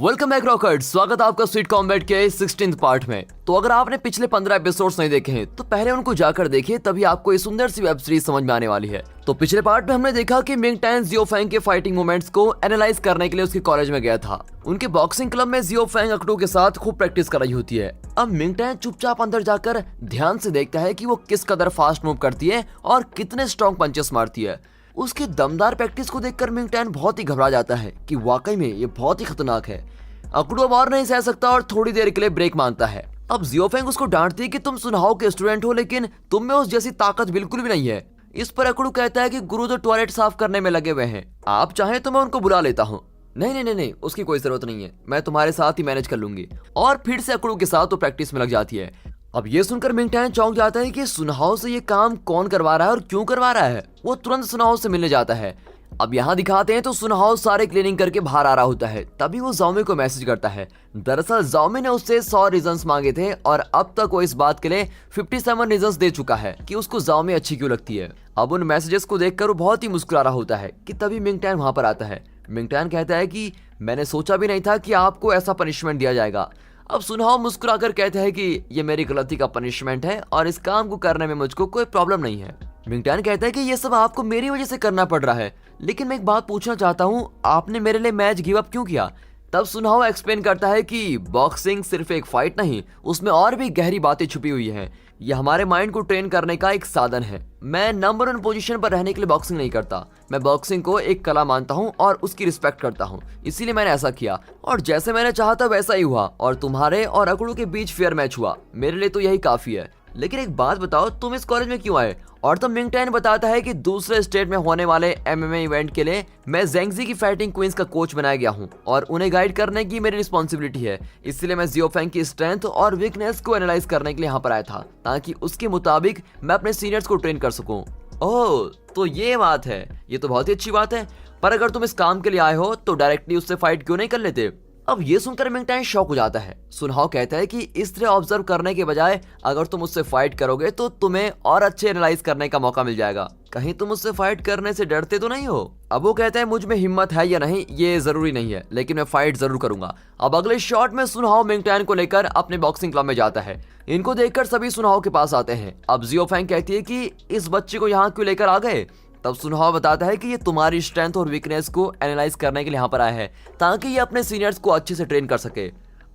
Welcome back रॉकर्ड। स्वागत है आपका स्ट्रीट कॉम्बैट के 16th पार्ट में। तो अगर आपने पिछले 15 एपिसोड्स नहीं देखे हैं तो पहले उनको जाकर देखिए, तभी आपको ये सुंदर सी वेब सीरीज समझ में आने वाली है। तो पिछले पार्ट में हमने देखा कि मिंग टैन जियो फैंग के फाइटिंग मूवमेंट्स को एनालाइज करने के लिए उसके कॉलेज में गया था। उनके बॉक्सिंग क्लब में जियो फैंग अकडू के साथ खूब प्रैक्टिस कर रही होती है। अब मिंग टैन चुपचाप अंदर जाकर ध्यान से देखता है कि वो किस कदर फास्ट मूव करती है और कितने स्ट्रॉन्ग पंचेस मारती है। उसके दमदार प्रैक्टिस को देखकर मिंग टैन बहुत ही घबरा जाता है कि वाकई में ये बहुत ही खतरनाक है। अकडू अब और नहीं सह सकता और थोड़ी देर के लिए ब्रेक मांगता है। अब जियो फैंग उसको डांटती है कि तुम सुनहाओ के स्टूडेंट हो, लेकिन तुम में उस जैसी ताकत बिल्कुल भी नहीं है। इस पर अकडू कहता है कि गुरु तो टॉयलेट साफ करने में लगे हुए हैं, आप चाहें तो मैं उनको बुला लेता हूँ। नहीं, उसकी कोई जरूरत नहीं है, मैं तुम्हारे साथ ही मैनेज कर लूंगी। और फिर से अकडू के साथ तो प्रैक्टिस में लग जाती है। अब ये सुनकर मिंग टैन चौंक जाता है कि सुनहाओ से ये काम कौन करवा रहा है और क्यों करवा रहा है। वो तुरंत सुनहाओ से मिलने जाता है। अब यहाँ दिखाते हैं तो सुनहाओ सारे क्लीनिंग करके बाहर आ रहा होता है। तभी वो जाओमी को मैसेज करता है। दरअसल जाओमी ने उससे 100 रीजंस मांगे थे और अब तक वो इस बात के लिए 57 रीजंस दे चुका है कि उसको जाओमी अच्छी क्यों लगती है। अब उन मैसेजेस को देखकर वो बहुत ही मुस्कुरा रहा होता है कि तभी मिंग टैन वहां पर आता है। मिंग टैन कहता है कि मैंने सोचा भी नहीं था कि आपको ऐसा पनिशमेंट दिया जाएगा। अब सुनहाओ मुस्कुराकर कहता है कि ये मेरी गलती का पनिशमेंट है और इस काम को करने में मुझको कोई प्रॉब्लम नहीं है। मिंग टैन कहता है कि ये सब आपको मेरी वजह से करना पड़ रहा है, लेकिन मैं एक बात पूछना चाहता हूँ, आपने मेरे लिए मैच गिव अप क्यों किया। तब सुनहाओ एक्सप्लेन करता है कि बॉक्सिंग सिर्फ एक फाइट नहीं, उसमें और भी गहरी बातें छुपी हुई हैं। यह हमारे माइंड को ट्रेन करने का एक साधन है। मैं नंबर 1 पोजीशन पर रहने के लिए बॉक्सिंग नहीं करता, मैं बॉक्सिंग को एक कला मानता हूँ और उसकी रिस्पेक्ट करता हूँ, इसीलिए मैंने ऐसा किया और जैसे मैंने चाहा था वैसा ही हुआ और तुम्हारे और अकडू के बीच फेयर मैच हुआ, मेरे लिए तो यही काफी है। लेकिन एक बात बताओ, तुम इस कॉलेज में क्यों आए। और तब मिंग टैन बताता है कि दूसरे स्टेट में होने वाले एमएमए इवेंट के लिए मैं ज़ेंगजी की फाइटिंग क्वींस का कोच बनाया गया हूँ और उन्हें गाइड करने की मेरी रिस्पॉन्सिबिलिटी है। इसलिए मैं जियो फैंग की स्ट्रेंथ और वीकनेस को एनालाइज करने के लिए यहाँ पर आया था, ताकि उसके मुताबिक मैं अपने सीनियर्स को ट्रेन कर सकूं। ओह, तो ये बात है, ये तो बहुत ही अच्छी बात है। पर अगर तुम इस काम के लिए आए हो तो डायरेक्टली उससे फाइट क्यों नहीं कर लेते। अब ये सुनकर मिंग टैन शॉक हो जाता है। सुनहाओ कहता है कि इस तरह ऑब्जर्व करने के बजाय अगर तुम उससे फाइट करोगे तो तुम्हें और अच्छे एनालाइज करने का मौका मिल जाएगा। कहीं तुम उससे फाइट करने से डरते तो नहीं हो। अब वो कहता है मुझ में हिम्मत है या नहीं ये जरूरी नहीं है, लेकिन मैं फाइट जरूर करूंगा। अब अगले शॉट में सुनहाओ मिंग टैन को लेकर अपने बॉक्सिंग क्लब में जाता है। इनको देखकर सभी सुनहाओ के पास आते हैं। अब जियो फैंग कहती है कि इस बच्चे को यहाँ क्यों लेकर आ गए। तब सुनहाओ बताता है कि ये तुम्हारी स्ट्रेंथ और वीकनेस को एनालाइज करने के लिए यहाँ पर आया है, ताकि ये अपने सीनियर्स को अच्छे से ट्रेन कर सके।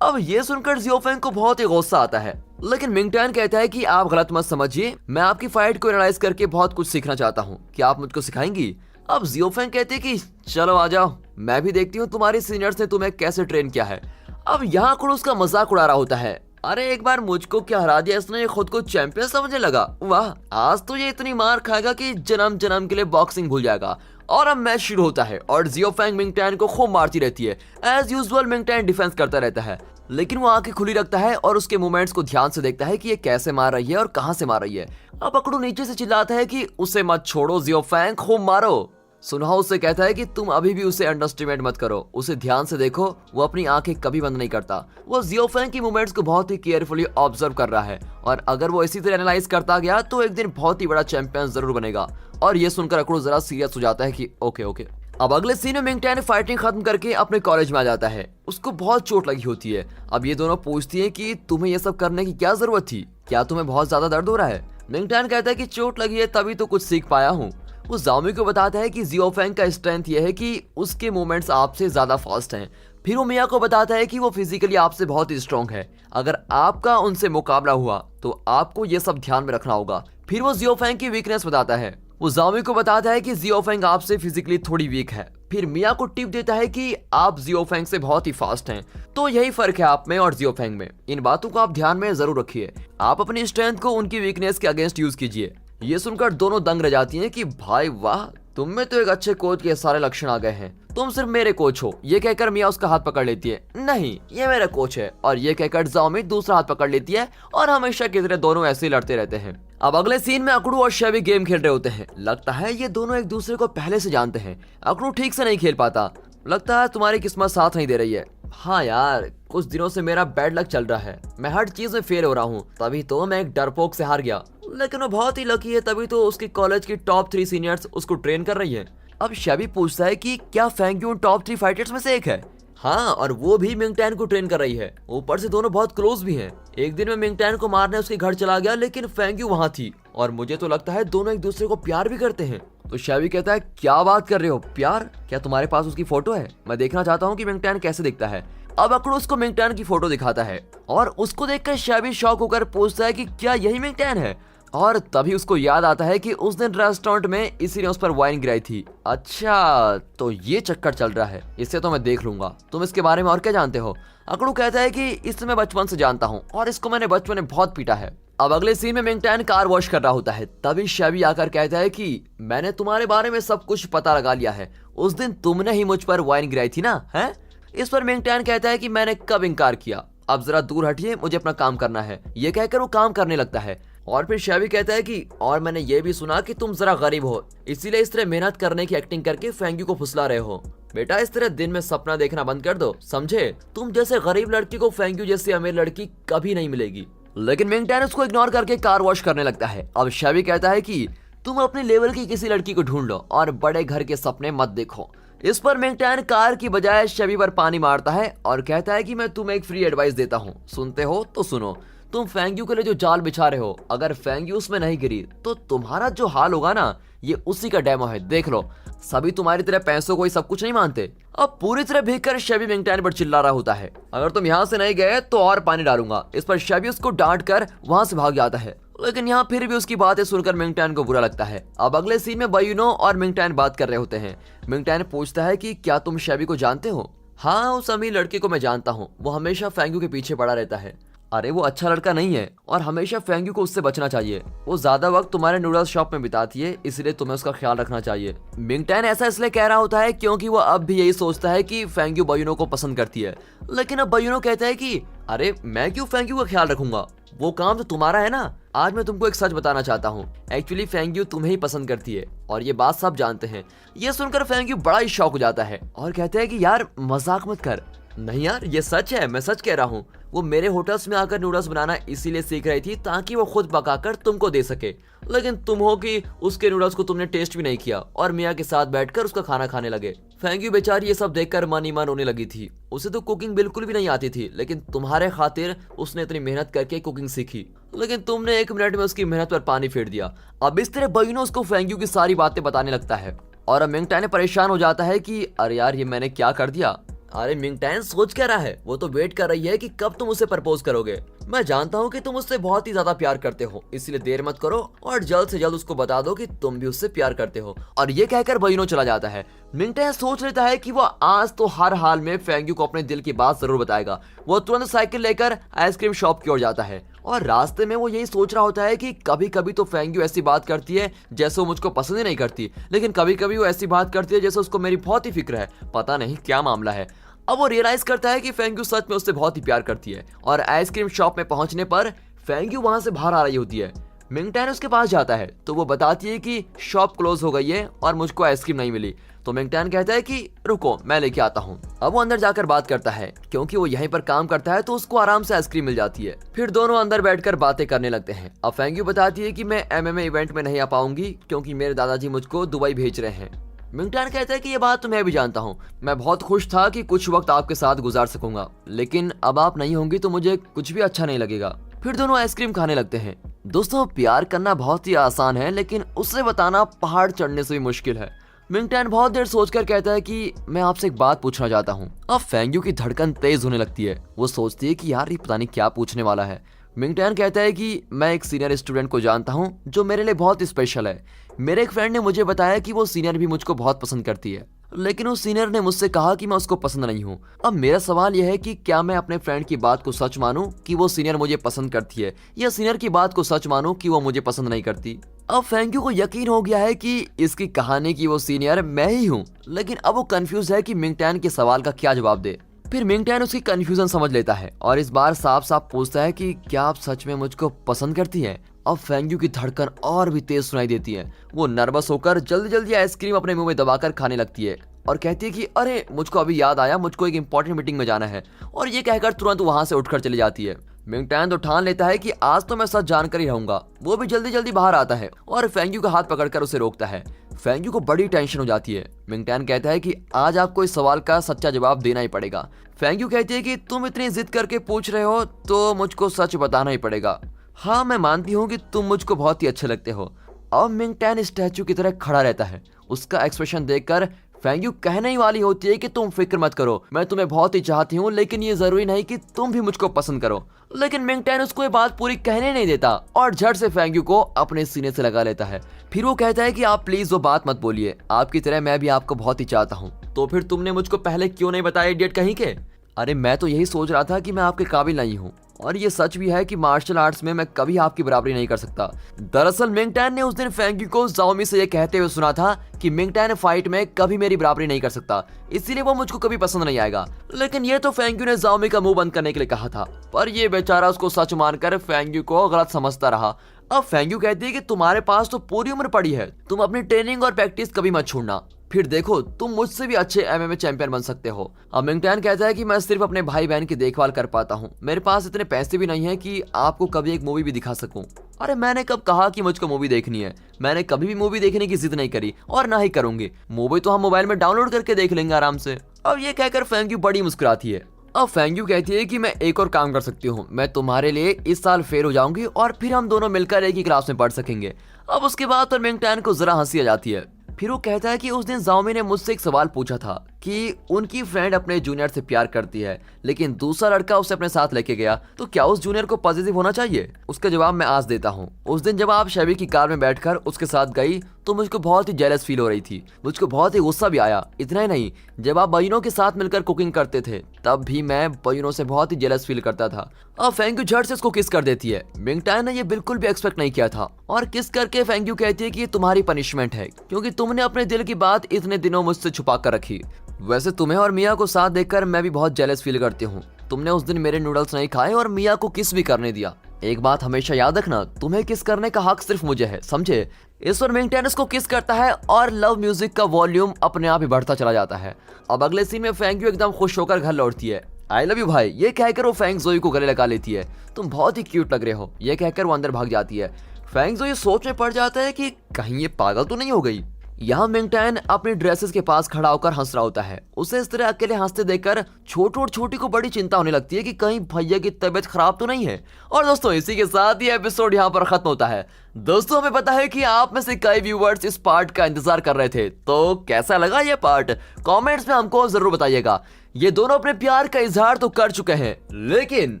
अब ये सुनकर जियो फैंग को बहुत ही गुस्सा आता है, लेकिन मिंग टैन कहता है कि आप गलत मत समझिए, मैं आपकी फाइट को एनालाइज करके बहुत कुछ सीखना चाहता हूँ, क्या आप मुझको सिखाएंगी। अब जियो फैंग कहते हैं कि चलो आ जाओ, मैं भी देखती हूँ तुम्हारे सीनियर्स ने तुम्हें कैसे ट्रेन किया है। अब यहाँ खुद उसका मजाक उड़ा रहा होता है। अरे एक बार मुझको क्या हरा दिया इसने, खुद को चैंपियन समझने लगा। वाह, आज तो ये इतनी मार खाएगा कि जन्म जन्म के लिए बॉक्सिंग भूल जाएगा। और अब मैच शुरू होता है और जियो फैंग मिंग टैन को खूब मारती रहती है। As usual Ming Tan defence करता रहता है, लेकिन वो आंखें खुली रखता है और उसके मूवमेंट्स को ध्यान से देखता है कि ये कैसे मार रही है और कहां से मार रही है। अब अकडू नीचे से चिल्लाता है कि उसे मत छोड़ो जियो फैंग, खूब मारो। सुनहाओ उससे कहता है कि तुम अभी भी उसे अंडरस्टिमेट मत करो, उसे ध्यान से देखो, वो अपनी आंखें कभी बंद नहीं करता। वो जियो फैंग की मूवमेंट्स को बहुत ही केयरफुली ऑब्जर्व कर रहा है और अगर वो इसी तरह एनालाइज करता गया तो एक दिन बहुत ही बड़ा चैंपियन जरूर बनेगा। और ये सुनकर अकडू जरा सीरियस हो जाता है कि ओके। अब अगले सीन में मिंग टैन फाइटिंग खत्म करके अपने कॉलेज में आ जाता है। उसको बहुत चोट लगी होती है। अब ये दोनों पूछती है कि तुम्हें ये सब करने की क्या जरूरत थी, क्या तुम्हें बहुत ज्यादा दर्द हो रहा है। मिंग टैन कहता है कि चोट लगी है तभी तो कुछ सीख पाया हूँ। वो जाओमी को बताता है कि जियो फैंग का स्ट्रेंथ ये है कि उसके मूवमेंट्स आपसे ज्यादा फास्ट हैं। फिर वो मिया को बताता है कि वो फिजिकली आपसे बहुत ही स्ट्रॉन्ग है, अगर आपका उनसे मुकाबला हुआ तो आपको ये सब ध्यान में रखना होगा। फिर वो जियो फैंग की वीकनेस बताता है। वो जाओमी को बताता है कि जियो फैंग आपसे फिजिकली थोड़ी वीक है। फिर मिया को टिप देता है कि आप जियो फैंग से बहुत ही फास्ट हैं, तो यही फर्क है आप में और जियो फैंग में। इन बातों को आप ध्यान में जरूर रखिए, आप अपनी स्ट्रेंथ को उनकी वीकनेस के अगेंस्ट यूज कीजिए। ये सुनकर दोनों दंग रह जाती हैं कि भाई वाह, तुम में तो एक अच्छे कोच के सारे लक्षण आ गए हैं, तुम सिर्फ मेरे कोच हो। ये कहकर मिया उसका हाथ पकड़ लेती है। नहीं, ये मेरा कोच है। और ये कहकर जाओमी दूसरा हाथ पकड़ लेती है और हमेशा की तरह दोनों ऐसे ही लड़ते रहते हैं। अब अगले सीन में अकडू और शेबी गेम खेल रहे होते हैं। लगता है ये दोनों एक दूसरे को पहले से जानते हैं। अकडू ठीक से नहीं खेल पाता, लगता है तुम्हारी किस्मत साथ नहीं दे रही है। हाँ यार, कुछ दिनों से मेरा बैड लक चल रहा है, मैं हर चीज में फेल हो रहा हूँ, तभी तो मैं एक डरपोक से हार गया। लेकिन वो बहुत ही लकी है, तभी तो उसके कॉलेज की टॉप 3 सीनियर्स उसको ट्रेन कर रही है। अब शेबी पूछता है कि क्या फैंग यून टॉप 3 फाइटर्स में से एक है। हाँ, और वो भी मिंगटैन को ट्रेन कर रही है। ऊपर से दोनों बहुत क्लोज भी हैं। एक दिन मैं मिंगटैन को मारने उसके घर चला गया, लेकिन फेंग्यू वहाँ थी और मुझे तो लगता है दोनों एक दूसरे को प्यार भी करते हैं। तो शैवी कहता है, क्या बात कर रहे हो, प्यार? क्या तुम्हारे पास उसकी फोटो है? मैं देखना चाहता हूँ कि मिंगटैन कैसे दिखता है। अब अकड़ू उसको मिंगटैन की फोटो दिखाता है और उसको देखकर शैवी शॉक होकर पूछता है कि क्या यही मिंगटैन है? और तभी उसको याद आता है कि उस दिन रेस्टोरेंट में इसी ने उस पर वाइन गिराई थी। अच्छा, तो ये चक्कर चल रहा है, इससे तो मैं देख लूंगा। तुम इसके बारे में और क्या जानते हो? अकड़ू कहता है कि इसे मैं बचपन से जानता हूँ और इसको मैंने बचपन में बहुत पीटा है। अब अगले सीन में मिंगटैन कार वॉश कर रहा होता है। तभी शैवी आकर कहता है कि मैंने तुम्हारे बारे में सब कुछ पता लगा लिया है। उस दिन तुमने ही मुझ पर वाइन गिराई थी ना, है? इस पर मिंगटैन कहता है कि मैंने कब इनकार किया, अब जरा दूर हटिए, मुझे अपना काम करना है। ये कहकर वो काम करने लगता है। और फिर शैवी कहता है कि और मैंने ये भी सुना कि तुम जरा गरीब हो, इसीलिए इस तरह मेहनत करने की एक्टिंग करके फेंग्यू को फुसला रहे हो। बेटा, इस तरह दिन में सपना देखना बंद कर दो, समझे? तुम जैसे गरीब लड़की को फेंग्यू जैसी अमीर लड़की कभी नहीं मिलेगी। लेकिन मिंगटैन उसको इग्नोर करके कार वॉश करने लगता है। अब शैवी कहता है कि तुम अपने लेवल की किसी लड़की को ढूंढ लो और बड़े घर के सपने मत देखो। इस पर मिंगटैन कार की बजाय शैवी पर पानी मारता है और कहता है कि मैं तुम्हें एक फ्री एडवाइस देता हूँ, सुनते हो तो सुनो। तुम फेंग्यू के लिए जो जाल बिछा रहे हो, अगर फेंग्यू उसमें नहीं गिरी तो तुम्हारा जो हाल होगा ना, ये उसी का डेमो है, देख लो। सभी तुम्हारी तरह पैसों को ही सब कुछ नहीं मानते। अब पूरी तरह भीगकर शैवी मिंगटैन पर चिल्ला रहा होता है, अगर तुम यहाँ से नहीं गए तो और पानी डालूंगा। इस पर शैवी उसको डांट कर वहां से भाग जाता है, लेकिन यहाँ फिर भी उसकी बातें सुनकर मिंगटैन को बुरा लगता है। अब अगले सीन में बायूनो और मिंगटैन बात कर रहे होते हैं। मिंगटैन पूछता है कि क्या तुम शैवी को जानते हो? हाँ, उस अमीर लड़के को मैं जानता हूँ, वो हमेशा फेंग्यू के पीछे पड़ा रहता है। अरे वो अच्छा लड़का नहीं है और हमेशा फेंग्यू को उससे बचना चाहिए। वो ज्यादा वक्त तुम्हारे नूडल्स शॉप में बिताती है, इसलिए तुम्हें उसका ख्याल रखना चाहिए। मिंगटैन ऐसा इसलिए कह रहा होता है क्योंकि वो अब भी यही सोचता है कि फेंग्यू बायूनो को पसंद करती है। लेकिन अब बायूनो कहता है कि अरे मैं क्यों फेंग्यू का ख्याल रखूंगा, वो काम तो तुम्हारा है ना। आज मैं तुमको एक सच बताना चाहता हूँ, एक्चुअली फेंग्यू तुम्हें ही पसंद करती है और ये बात सब जानते हैं। ये सुनकर फेंग्यू बड़ा ही शॉक हो जाता है और कहते हैं कि यार मजाक मत कर। नहीं यार, ये सच है, मैं सच कह रहा हूँ। वो मेरे होटल्स में आकर नूडल्स बनाना इसीलिए सीख रही थी ताकि वो खुद पकाकर तुमको दे सके, लेकिन तुम हो कि उसके नूडल्स को तुमने टेस्ट भी नहीं किया और मियाँ के साथ बैठकर उसका खाना खाने लगे। फेंग्यू बेचारी ये सब देखकर मन ही मन होने लगी थी। उसे तो कुकिंग बिल्कुल भी नहीं आती थी, लेकिन तुम्हारे खातिर उसने इतनी मेहनत करके कुकिंग सीखी, लेकिन तुमने 1 मिनट में उसकी मेहनत पर पानी फेर दिया। अब इस तरह बायूनो उसको फेंग्यू की सारी बातें बताने लगता है और अब मिंगटैन परेशान हो जाता है कि अरे यार, ये मैंने क्या कर दिया। अरे मिंगटैन सोच क्या रहा है, वो तो वेट कर रही है कि कब तुम उसे प्रपोज करोगे। मैं जानता हूँ कि तुम उससे बहुत ही ज्यादा प्यार करते हो, इसलिए देर मत करो और जल्द से जल्द उसको बता दो कि तुम भी उससे प्यार करते हो। और ये कहकर बायूनो चला जाता है। मिंगटैन सोच लेता है कि वो आज तो हर हाल में फेंग्यू को अपने दिल की बात जरूर बताएगा। वो तुरंत साइकिल लेकर आइसक्रीम शॉप की ओर जाता है और रास्ते में वो यही सोच रहा होता है कि कभी कभी तो फेंग्यू ऐसी बात करती है जैसे वो मुझको पसंद ही नहीं करती, लेकिन कभी कभी वो ऐसी बात करती है जैसे उसको मेरी बहुत ही फिक्र है, पता नहीं क्या मामला है। अब वो रियलाइज करता है कि फेंग्यू सच में उससे बहुत ही प्यार करती है और आइसक्रीम शॉप में पहुंचने पर फेंग्यू वहां से बाहर आ रही होती है। मिंगटैन उसके पास जाता है तो वो बताती है कि शॉप क्लोज हो गई है और मुझको आइसक्रीम नहीं मिली। तो मिंगटैन कहता है कि रुको, मैं लेके आता हूँ। अब वो अंदर जाकर बात करता है, क्योंकि वो यहीं पर काम करता है तो उसको आराम से आइसक्रीम मिल जाती है। फिर दोनों अंदर बैठकर बातें करने लगते हैं। अब फेंग्यू बताती है कि मैं MMA इवेंट में नहीं आ पाऊंगी क्योंकि मेरे दादाजी मुझको दुबई भेज रहे हैं। मिंगटैन कहता है कि ये बात तो मैं भी जानता हूँ, मैं बहुत खुश था कि कुछ वक्त आपके साथ गुजार सकूंगा, लेकिन अब आप नहीं होंगी तो मुझे कुछ भी अच्छा नहीं लगेगा। फिर दोनों आइसक्रीम खाने लगते हैं। दोस्तों, प्यार करना बहुत ही आसान है, लेकिन उसे बताना पहाड़ चढ़ने से भी मुश्किल है। मिंगटैन बहुत देर सोचकर कहता है कि मैं आपसे एक बात पूछना चाहता हूँ। अब फेंग्यू की धड़कन तेज होने लगती है। वो सोचती है कि यार ये पता नहीं क्या पूछने वाला है। मिंगटैन कहता है कि मैं एक सीनियर स्टूडेंट को जानता हूँ जो मेरे लिए बहुत स्पेशल है। मेरे एक फ्रेंड ने मुझे बताया कि वो सीनियर भी मुझको बहुत पसंद करती है, लेकिन उस सीनियर ने मुझसे कहा कि मैं उसको पसंद नहीं हूँ। अब मेरा सवाल यह है कि क्या मैं अपने फ्रेंड की बात को सच मानूं कि वो सीनियर मुझे पसंद करती है, या सीनियर की बात को सच मानूं कि वो मुझे पसंद नहीं करती। अब फेंग्यू को यकीन हो गया है कि इसकी कहानी की वो सीनियर मैं ही हूँ, लेकिन अब वो कंफ्यूज है कि मिंगटैन के सवाल का क्या जवाब दे। फिर मिंगटैन उसकी कंफ्यूजन समझ लेता है और इस बार साफ साफ पूछता है कि क्या आप सच में मुझको पसंद करती हैं। अब फेंग्यू की धड़कन और भी तेज सुनाई देती है। वो नर्वस होकर जल्दी जल्दी आइसक्रीम अपने मुंह में दबाकर खाने लगती है और कहती है कि अरे मुझको अभी याद आया, मुझको एक इंपॉर्टेंट मीटिंग में जाना है, और ये कहकर तुरंत वहां से उठकर चली जाती है। मिंगटैन तो ठान लेता है कि आज तो मैं सच जानकर ही रहूंगा। वो भी जल्दी जल्दी बाहर आता है और फेंग्यू का हाथ पकड़कर उसे रोकता है। फेंग्यू को बड़ी टेंशन हो जाती है। मिंगटैन कहता है कि आज आपको इस सवाल का सच्चा जवाब देना ही पड़ेगा। फेंग्यू कहती है कि तुम इतनी जिद करके पूछ रहे हो तो मुझको सच बताना ही पड़ेगा। हाँ, मैं मानती हूँ कि तुम मुझको बहुत ही अच्छे लगते हो। अब मिंगटैन स्टैचू की तरह खड़ा रहता है। उसका एक्सप्रेशन देखकर फेंग्यू कहने ही वाली होती है कि तुम फिक्र मत करो, मैं तुम्हें बहुत ही चाहती हूँ, लेकिन ये जरूरी नहीं कि तुम भी मुझको पसंद करो। लेकिन मिंगटैन उसको ये बात पूरी कहने नहीं देता और झट से फेंग्यू को अपने सीने से लगा लेता है। फिर वो कहता है कि आप प्लीज वो बात मत बोलिए, आपकी तरह मैं भी आपको बहुत ही चाहता हूँ। तो फिर तुमने मुझको पहले क्यों नहीं बताया, इडियट कहीं के? अरे मैं तो यही सोच रहा था कि मैं आपके काबिल नहीं हूँ, और ये सच भी है कि मार्शल आर्ट्स में मैं कभी आपकी बराबरी नहीं कर सकता। दरअसल मिंगटैन ने उस दिन फेंग्यू को जाओमी से ये कहते हुए सुना था कि मिंगटैन फाइट में कभी मेरी बराबरी नहीं कर सकता, इसीलिए वो मुझको कभी पसंद नहीं आएगा। लेकिन ये तो फेंग्यू ने जाओमी का मुंह बंद करने के लिए कहा था, पर ये बेचारा उसको सच मानकर फेंग्यू को गलत समझता रहा। अब फेंग्यू कहती है कि तुम्हारे पास तो पूरी उम्र पड़ी है, तुम अपनी ट्रेनिंग और प्रैक्टिस कभी मत छोड़ना, फिर देखो तुम मुझसे भी अच्छे एमएमए चैंपियन बन सकते हो। अब मिंगटैन कहता है कि मैं सिर्फ अपने भाई बहन की देखभाल कर पाता हूँ, मेरे पास इतने पैसे भी नहीं है कि आपको कभी एक मूवी भी दिखा सकूं। अरे मैंने कब कहा कि मुझको मूवी देखनी है? मैंने कभी भी मूवी देखने की जिद नहीं करी और ना ही करूंगी। मूवी तो हम मोबाइल में डाउनलोड करके देख लेंगे आराम से। अब ये कहकर फेंग्यू बड़ी मुस्कुराती है। अब फेंग्यू कहती है कि मैं एक और काम कर सकती हूँ, मैं तुम्हारे लिए इस साल फेल हो जाऊंगी और फिर हम दोनों मिलकर एक ही क्लास में पढ़ सकेंगे। अब उसके बाद तो मिंगटैन को जरा हंसी आ जाती है। फिर वो कहता है कि उस दिन जाओमी ने मुझसे एक सवाल पूछा था कि उनकी फ्रेंड अपने जूनियर से प्यार करती है, लेकिन दूसरा लड़का उसे अपने साथ लेके गया, तो क्या उस जूनियर को पॉजिटिव होना चाहिए? उसका जवाब मैं आज देता हूँ। उस दिन जब आप शेबी की कार में बैठकर उसके साथ गई तो मुझको बहुत ही जेलस फील हो रही थी, मुझको बहुत ही गुस्सा भी आया। इतना ही नहीं, जब आप बहनों के साथ मिलकर कुकिंग करते थे तब भी मैं बहनों से बहुत ही जेलस फील करता था। अब फेंग्यू झट से उसको किस कर देती है। मिंगटैन ने ये बिल्कुल भी एक्सपेक्ट नहीं किया था और किस करके फेंग्यू कहती है कि ये तुम्हारी पनिशमेंट है, क्योंकि तुमने अपने दिल की बात इतने दिनों मुझसे छुपा कर रखी। वैसे तुम्हें और मिया को साथ देखकर मैं भी बहुत जेलस फील करती हूँ। तुमने उस दिन मेरे नूडल्स नहीं खाए और मिया को किस भी करने दिया। एक बात हमेशा याद रखना, तुम्हें किस करने का हक सिर्फ मुझे है, समझे? इस पर मिंगटैन उसको किस करता है और लव म्यूजिक का वॉल्यूम अपने आप ही बढ़ता चला जाता है। अब अगले सीन में फेंग्यू एकदम खुश होकर घर लौटती है। आई लव यू भाई, ये कहकर वो फेंग जोई को गले लगा लेती है। तुम बहुत ही क्यूट लग रहे हो, ये कहकर वो अंदर भाग जाती है। फेंग जोई सोच में पड़ जाता है कि कहीं ये पागल तो नहीं हो गई। यहाँ मिंगटैन अपनी ड्रेसेस के पास खड़ा होकर हंस रहा होता है। उसे इस तरह अकेले हंसते देखकर छोटू और छोटी को बड़ी चिंता होने लगती है कि कहीं भैया की तबीयत खराब तो नहीं है। और दोस्तों इसी के साथ ये एपिसोड यहाँ पर खत्म होता है। दोस्तों हमें पता है कि आप में से कई व्यूवर्स इस पार्ट का इंतजार कर रहे थे, तो कैसा लगा ये पार्ट कमेंट्स में हमको जरूर बताइएगा। ये दोनों अपने प्यार का इजहार तो कर चुके हैं, लेकिन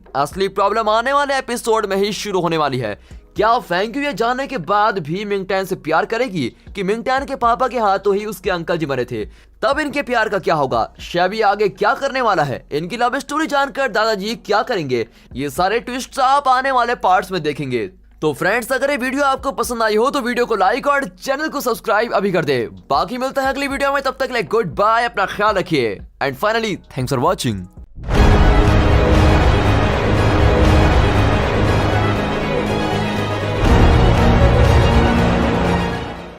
असली प्रॉब्लम आने वाले एपिसोड में ही शुरू होने वाली है। क्या फेंग्यू ये जानने के बाद भी मिंगटैन से प्यार करेगी कि मिंगटैन के पापा के हाथों ही उसके अंकल जी मरे थे? तब इनके प्यार का क्या होगा? शेबी आगे क्या करने वाला है? इनकी लव स्टोरी जानकर दादाजी क्या करेंगे? ये सारे ट्विस्ट आप आने वाले पार्ट्स में देखेंगे। तो फ्रेंड्स अगर ये वीडियो आपको पसंद आई हो तो वीडियो को लाइक और चैनल को सब्सक्राइब अभी कर दे। बाकी मिलता है अगली वीडियो में, तब तक के लिए गुड बाय, अपना ख्याल रखिए and finally thanks for watching.